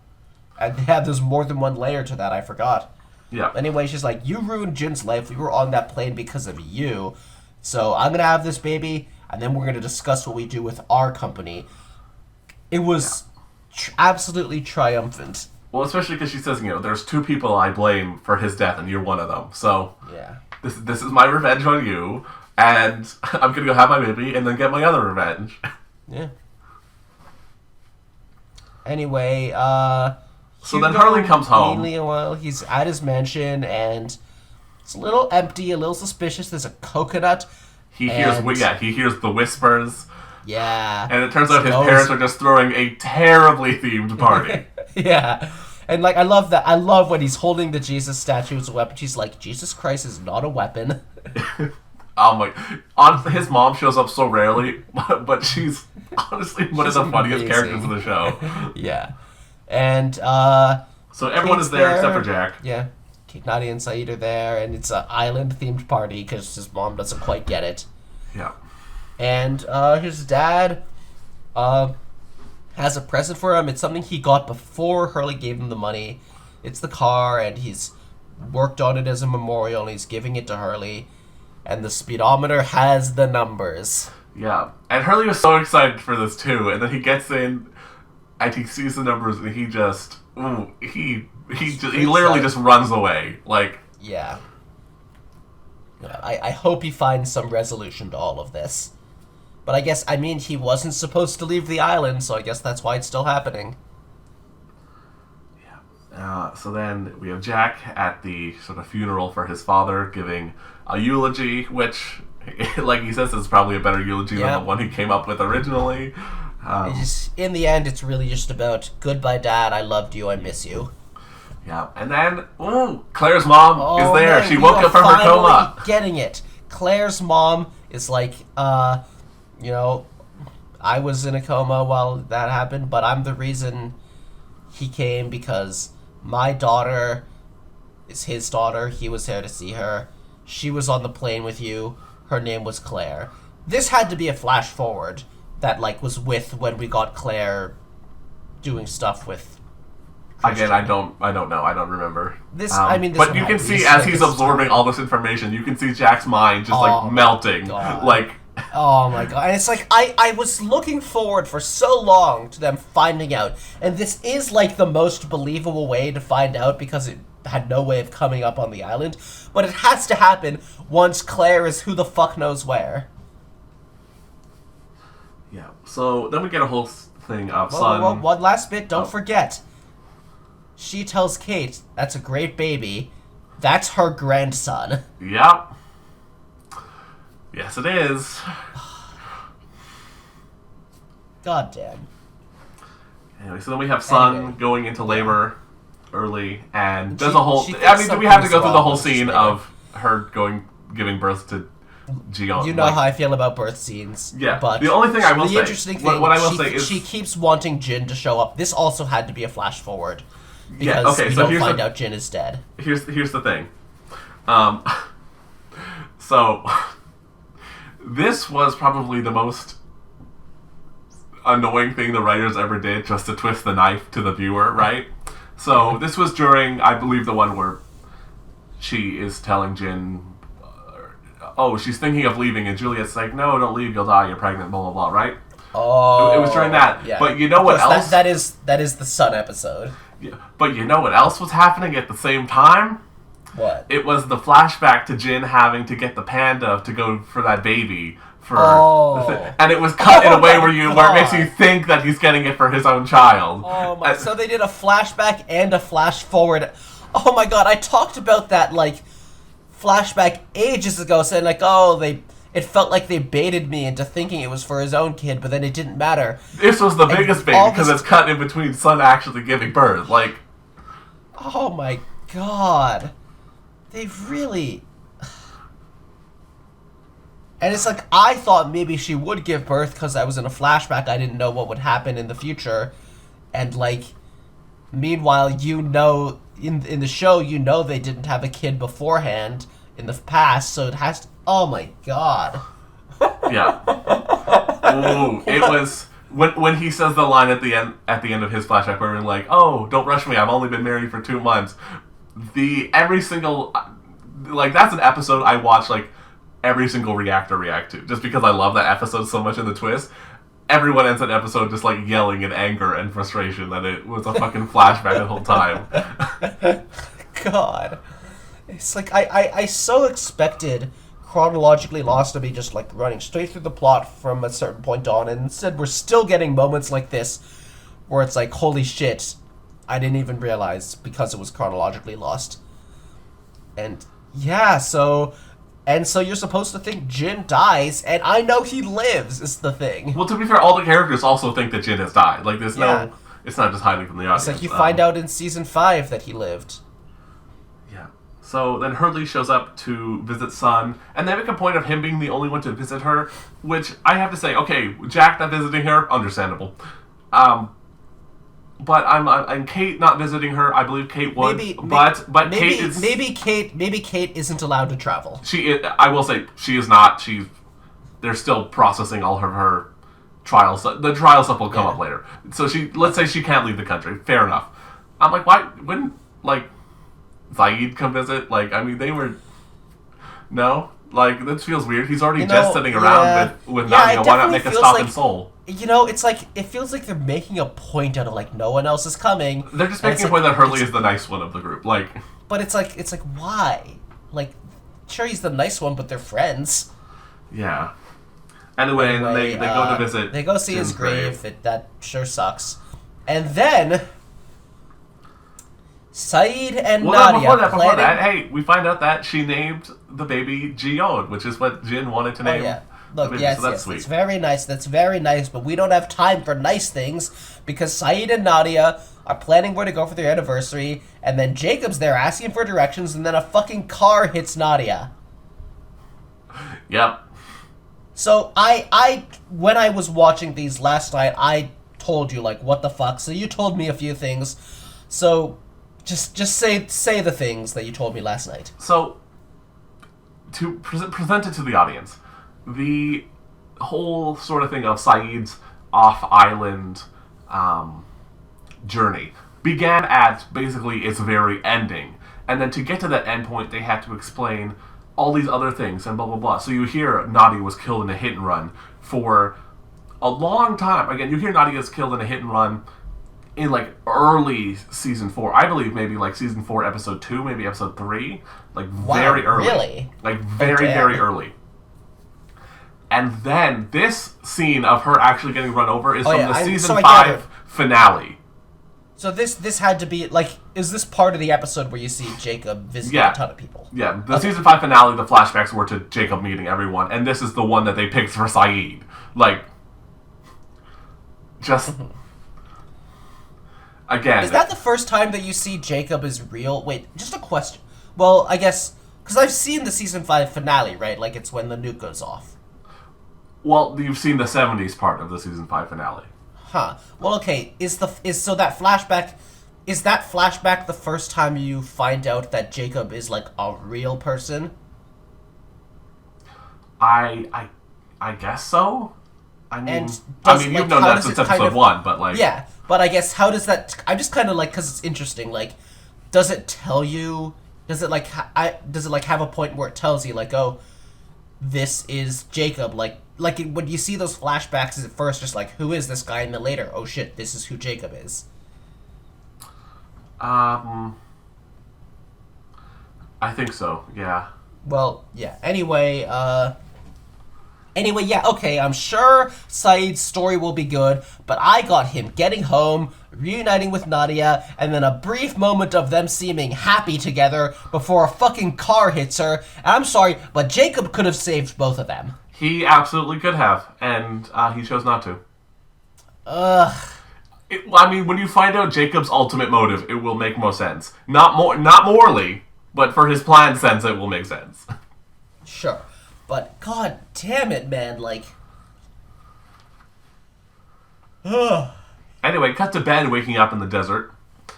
And there's more than one layer to that, I forgot. Yeah. Anyway, she's like, you ruined Jin's life. We were on that plane because of you. So I'm going to have this baby, and then we're going to discuss what we do with our company. It was absolutely triumphant. Well, especially because she says, there's 2 people I blame for his death, and you're one of them. So this is my revenge on you, and I'm going to go have my baby and then get my other revenge. Yeah. Anyway, so then Harley comes home. Meanwhile, he's at his mansion, and... it's a little empty, a little suspicious. There's a coconut. He hears the whispers. Yeah. And it turns out his parents are just throwing a terribly themed party. Yeah. And, I love that. I love when he's holding the Jesus statue as a weapon. She's like, Jesus Christ is not a weapon. His mom shows up so rarely, but she's honestly one of the funniest characters in the show. Yeah. And, so everyone is there except for Jack. Yeah. Nadia and Saeed are there, and it's an island-themed party because his mom doesn't quite get it. Yeah. And his dad has a present for him. It's something he got before Hurley gave him the money. It's the car, and he's worked on it as a memorial, and he's giving it to Hurley. And the speedometer has the numbers. Yeah. And Hurley was so excited for this, too. And then he gets in, and he sees the numbers, and he just... He literally just runs away. Yeah. I hope he finds some resolution to all of this. But I guess, he wasn't supposed to leave the island, so I guess that's why it's still happening. Yeah. So then we have Jack at the sort of funeral for his father, giving a eulogy, which, like he says, is probably a better eulogy than the one he came up with originally. In the end, it's really just about, goodbye, Dad, I loved you, I miss you. Yeah, and then, Claire's mom is there. Man, she woke up from her coma. Getting it. Claire's mom is like, I was in a coma while that happened, but I'm the reason he came because my daughter is his daughter. He was there to see her. She was on the plane with you. Her name was Claire. This had to be a flash forward that, was with when we got Claire doing stuff with Christian. Again, I don't know. I don't remember. This but you can see as he's absorbing all this information, you can see Jack's mind just melting. God. Oh my god. And it's like, I was looking forward for so long to them finding out. And this is the most believable way to find out because it had no way of coming up on the island. But it has to happen once Claire is who the fuck knows where. Yeah. So then we get a whole thing of Sun. One last bit, don't forget. She tells Kate, that's a great baby. That's her grandson. Yep. Yes, it is. God damn. Anyway, so then we have Sun going into labor early, and there's do we have to go through the whole scene of her giving birth to Gion? You know how I feel about birth scenes. Yeah, but the only thing I will say, interesting thing, what I will say is she keeps wanting Jin to show up. This also had to be a flash forward because we so don't find out Jin is dead. Here's the thing. So this was probably the most annoying thing the writers ever did, just to twist the knife to the viewer, right? So this was during, I believe, the one where she is telling Jin, she's thinking of leaving, and Juliet's like, no, don't leave, you'll die, you're pregnant, blah, blah, blah, right? Oh. It was during that. Yeah. But you know what else? That is the Sun episode. Yeah. But you know what else was happening at the same time? What? It was the flashback to Jin having to get the panda to go for that baby. And it was cut in a way where it makes you think that he's getting it for his own child. Oh my! So they did a flashback and a flash forward. Oh my god! I talked about that flashback ages ago, saying it felt like they baited me into thinking it was for his own kid, but then it didn't matter. This was the biggest bait because it's cut in between Sun actually giving birth. Oh my god! They've really. And it's I thought maybe she would give birth because I was in a flashback. I didn't know what would happen in the future. And, meanwhile, in the show, they didn't have a kid beforehand in the past, so it has to... Oh, my God. Yeah. Ooh, it was... When he says the line at the end of his flashback where we're oh, don't rush me, I've only been married for 2 months. Every single... that's an episode I watch, every single reactor react to, just because I love that episode so much in the twist. Everyone ends that episode just yelling in anger and frustration that it was a fucking flashback the whole time. God, it's I so expected Chronologically Lost to be just running straight through the plot from a certain point on, and instead we're still getting moments like this where it's holy shit, I didn't even realize because it was Chronologically Lost. And yeah, so you're supposed to think Jin dies, and I know he lives, is the thing. Well, to be fair, all the characters also think that Jin has died. There's no... It's not just hiding from the audience. It's you find out in Season 5 that he lived. Yeah. So then Hurley shows up to visit Sun, and they make a point of him being the only one to visit her, which I have to say, okay, Jack not visiting her, understandable. But I'm Kate not visiting her. I believe Kate would. But Kate is... Maybe Kate isn't allowed to travel. I will say, she is not. They're still processing all of her trial stuff. The trial stuff will come up later. So let's say she can't leave the country. Fair enough. I'm why wouldn't, Zaid come visit? They were... No? This feels weird. He's already just sitting around with Nadia. Why not make a stop in Seoul? It's it feels like they're making a point out of no one else is coming. They're just making a point that Hurley is the nice one of the group. But it's why? Sure, he's the nice one, but they're friends. Yeah. Anyway, and they go to visit. They go see his grave. That sure sucks. And then Saeed and Well, Nadia before that, hey, we find out that she named the baby Gion, which is what Jin wanted to name. Oh, yeah. Look, the baby, yes, so that's yes, sweet. that's very nice. That's very nice, but we don't have time for nice things because Saeed and Nadia are planning where to go for their anniversary, and then Jacob's there asking for directions, and then a fucking car hits Nadia. Yep. So I when I was watching these last night, I told you like what the fuck. So you told me a few things. So just say the things that you told me last night. So to present it to the audience, the whole sort of thing of Saeed's off-island journey began at basically its very ending, and then to get to that end point, they had to explain all these other things and blah blah blah. So you hear Nadia was killed in a hit and run for a long time. Again, you hear Nadia was killed in a hit and run in like early season 4. I believe maybe like season 4, episode 2, maybe episode 3, like very early. Really? Like very early. And then this scene of her actually getting run over is from the season 5 finale. So this had to be like, is this part of the episode where you see Jacob visiting a ton of people? Yeah, the season 5 finale, the flashbacks were to Jacob meeting everyone, and this is the one that they picked for Saeed. Like, just again. Is that the first time that you see Jacob is real? Wait, just a question. Well, I guess because I've seen the season 5 finale, right? Like it's when the nuke goes off. Well, you've seen the 70s part of the season 5 finale. Huh. Well, okay. Is that flashback the first time you find out that Jacob is like a real person? I guess so. I mean, you've known that since episode 1, but like yeah. But I guess how does that? I'm just kind of like because it's interesting. Like, does it tell you? Does it like have a point where it tells you like, oh, this is Jacob? Like when you see those flashbacks, is at first just like, who is this guy? And then later, oh shit, this is who Jacob is. I think so. Yeah. Well, yeah. Anyway, yeah, okay, I'm sure Saeed's story will be good, but I got him getting home, reuniting with Nadia, and then a brief moment of them seeming happy together before a fucking car hits her. And I'm sorry, but Jacob could have saved both of them. He absolutely could have, and he chose not to. Ugh. When you find out Jacob's ultimate motive, it will make more sense. Not morally, but for his plan sense, it will make sense. Sure. But god damn it, man, like... Ugh. Anyway, cut to Ben waking up in the desert.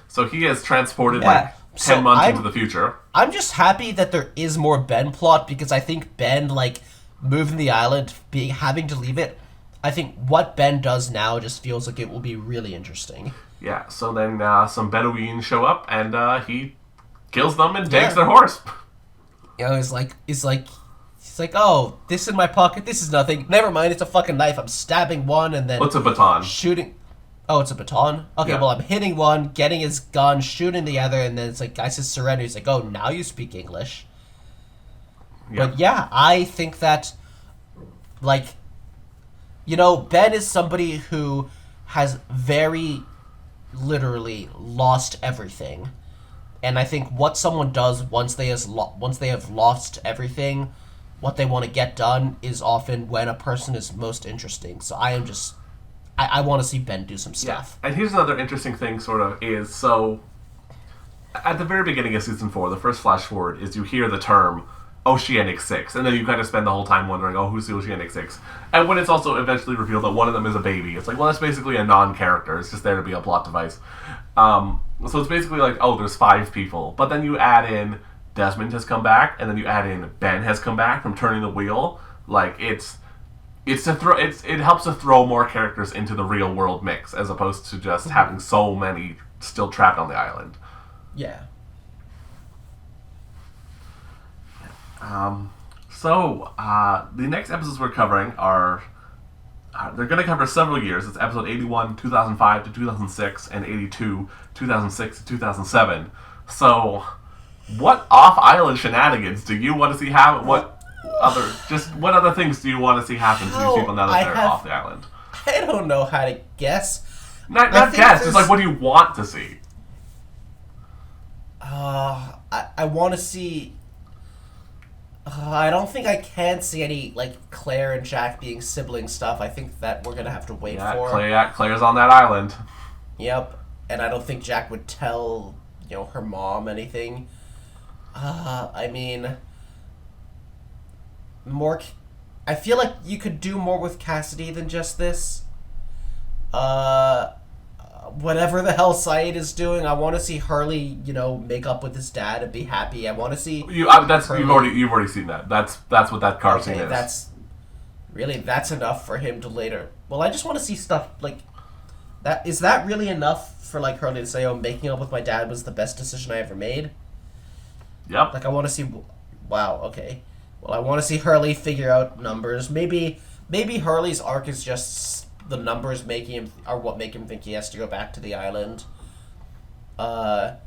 So he has transported 10 months into the future. I'm just happy that there is more Ben plot, because I think Ben, like, moving the island, having to leave it, I think what Ben does now just feels like it will be really interesting. Yeah, so then some Bedouins show up, and he kills them and takes their horse. You know, he's like, oh, this in my pocket, this is nothing. Never mind, it's a fucking knife. I'm stabbing one and then... What's a baton? Shooting... Oh, it's a baton? Okay, well, I'm hitting one, getting his gun, shooting the other, and then it's like, guy says surrender. He's like, oh, now you speak English. Yeah. But yeah, I think that, like, you know, Ben is somebody who has very literally lost everything. And I think what someone does once they have lost everything, what they want to get done is often when a person is most interesting. So I want to see Ben do some stuff. Yeah. And here's another interesting thing, sort of, is so at the very beginning of season 4, the first flash forward is you hear the term Oceanic 6, and then you kind of spend the whole time wondering, oh, who's the Oceanic 6? And when it's also eventually revealed that one of them is a baby, it's like, well, that's basically a non-character. It's just there to be a plot device. So it's basically like, oh, there's 5 people. But then you add in Desmond has come back, and then you add in Ben has come back from turning the wheel. Like, it helps to throw more characters into the real world mix, as opposed to just having so many still trapped on the island. Yeah. The next episodes we're covering are... they're going to cover several years. It's episode 81, 2005 to 2006, and 82, 2006 to 2007. So, what off-island shenanigans do you want to see happen? What other things do you want to see happen to these people now that they're off the island? I don't know how to guess. Not guess, just like, what do you want to see? I want to see. I don't think I can see any like Claire and Jack being sibling stuff. I think that we're gonna have to wait for. Claire's on that island. Yep, and I don't think Jack would tell her mom anything. I mean, more. I feel like you could do more with Cassidy than just this. Whatever the hell Saeed is doing, I want to see Hurley, make up with his dad and be happy. I want to see you've already seen that. That's what that car scene is. That's enough for him to later. Well, I just want to see stuff like that. Is that really enough for like Hurley to say, "Oh, making up with my dad was the best decision I ever made"? Yep. Like I want to see. Wow. Okay. Well, I want to see Hurley figure out numbers. Maybe Hurley's arc is just the numbers making him are what make him think he has to go back to the island. Oh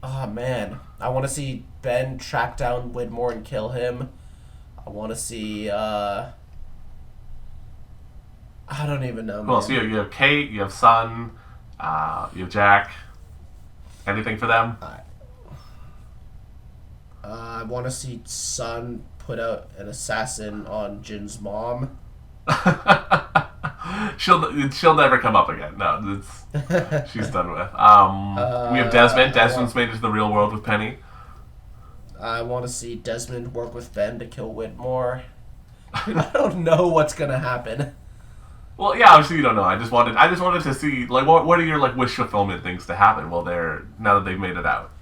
man, I want to see Ben track down Widmore and kill him. I want to see. I don't even know. Well, so you have Kate, you have Sun, you have Jack. Anything for them? I want to see Sun put out an assassin on Jin's mom. she'll never come up again. No, she's done with. We have Desmond. Desmond's made it to the real world with Penny. I want to see Desmond work with Ben to kill Widmore. I don't know what's gonna happen. Well, yeah, obviously you don't know. I just wanted to see like what are your like wish fulfillment things to happen now that they've made it out.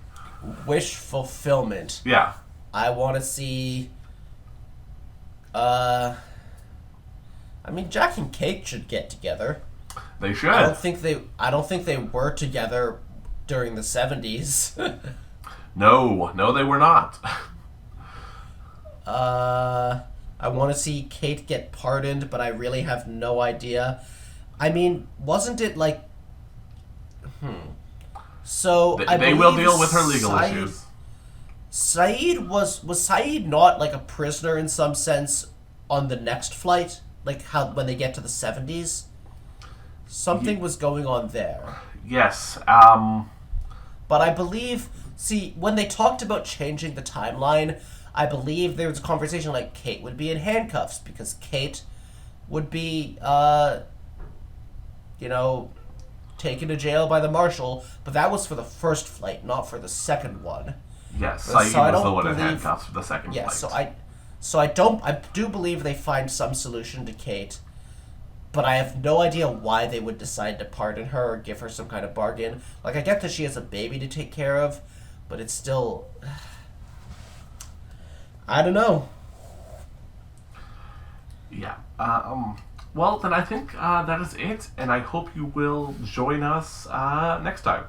Wish fulfillment. Yeah. I want to see. I mean, Jack and Kate should get together. They should. I don't think they were together during the 70s. No, they were not. I want to see Kate get pardoned, but I really have no idea. I mean, wasn't it like... So, they will deal with her legal issues. Saeed was Saeed not like a prisoner in some sense on the next flight? Like how when they get to the 70s? Something was going on there. Yes. But I believe... See, when they talked about changing the timeline, I believe there was a conversation like Kate would be in handcuffs because Kate would be, taken to jail by the marshal, but that was for the first flight, not for the second one. Yes, Saeed was the one in handcuffs for the second flight. So I do believe they find some solution to Kate, but I have no idea why they would decide to pardon her or give her some kind of bargain. Like, I get that she has a baby to take care of, but it's still... I don't know. Yeah. Well, then I think that is it, and I hope you will join us next time.